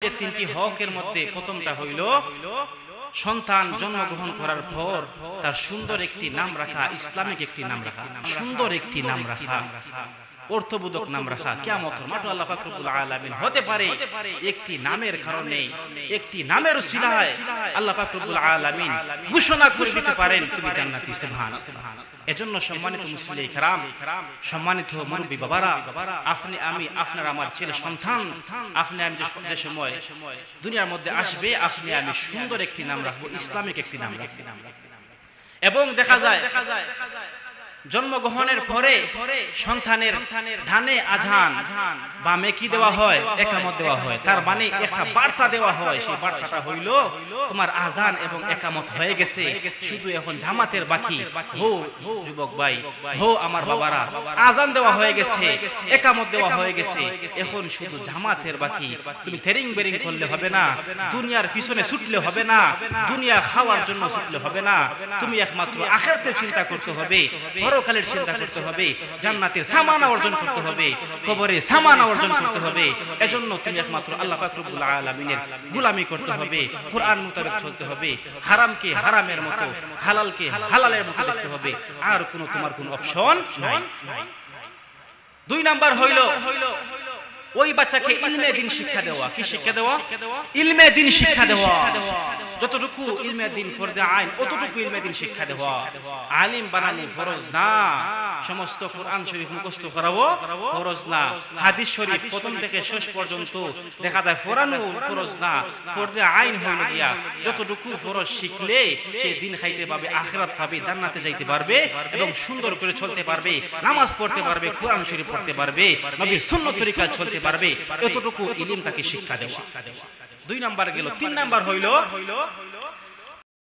যে তিনটি হকের মধ্যে প্রথমটা হইল সন্তান জন্মগ্রহণ করার পর তার সুন্দর একটি নাম রাখা, ইসলামিক একটি নাম রাখা, সুন্দর একটি নাম রাখা, অর্থবোধক নাম রাখা। কিয়ামতের মাঠে আল্লাহ পাক রব্বুল আলামিন হতে পারে একটি নামের কারণে, একটি নামের উসিলায় আল্লাহ পাক রব্বুল আলামিন ঘোষণা করে দিতে পারেন তুমি জান্নাতি। সুবহানাল্লাহ। এজন্য সম্মানিত মুসলিম کرام, সম্মানিত মুরব্বি বাবারা, আপনি আমি আপনার আমার ছেলে সন্তান, আপনি আমি যে সময় দুনিয়ার মধ্যে আসবে, আপনি আমি সুন্দর একটি নাম রাখবো, ইসলামিক একটি নাম রাখবো। এবং দেখা যায় জন্মগ্রহণের পরে সন্তানের ডানে আজান, বামে কি দেওয়া হয়? একামত দেওয়া হয়। তার মানে একটা বার্তা দেওয়া হয়, সেই বার্তাটা হইল তোমার আজান এবং একামত হয়ে গেছে, শুধু এখন জামাতের বাকি। হো যুবক ভাই, হো আমার বাবারা, আজান দেওয়া হয়ে গেছে, একামত দেওয়া হয়ে গেছে, এখন শুধু জামাতের বাকি। তুমি তেরিং বেরিং করলে হবে না, দুনিয়ার পিছনে ছুটলে হবে না, দুনিয়া খাওয়ার জন্য ছুটলে হবে না, তুমি একমাত্র আখিরাতের চিন্তা করতে হবে, পরকালের চিন্তা করতে হবে, জান্নাতের সামানা অর্জন করতে হবে, কবরে সামানা অর্জন করতে হবে। এজন্য তুমি একমাত্র আল্লাহ পাক রব্বুল আলামিনের গোলামি করতে হবে, কোরআন মোতাবেক চলতে হবে, হারামকে হারামের মতো, হালালকে হালালের মতো দেখতে হবে, আর কোনো তোমার কোনো অপশন নাই। দুই নাম্বার হইল ওই বাচ্চাকে ইলমে দ্বীন শিক্ষা দেওয়া। কি শিক্ষা দেওয়া? ইলমে দ্বীন শিক্ষা দেওয়া। যতটুকু ইলমে দ্বীন ফরজে আইন, অতটুকু ইলমে দ্বীন শিক্ষা দেওয়া। আলিম বানানো ফরজ না, সমস্ত কোরআন শরীফ মুখস্থ করাবো ফরজ না, হাদিস শরীফ প্রথম থেকে শেষ পর্যন্ত দেখা যায় পড়ানো ফরজ না, ফরজে আইন হইল গিয়া যতটুকু ফরজ শিখলে সে দিন খাইতে পারবে, আখিরাত পাবে, জান্নাতে যাইতে পারবে এবং সুন্দর করে চলতে পারবে, নামাজ পড়তে পারবে, কোরআন শরীফ পড়তে পারবে, নবীর সুন্নাত তরিকায় চলতে পারবে। এতটুকু ইলম তাকে শিক্ষা দেওয়া। দুই নাম্বার গেল। তিন নাম্বার হইল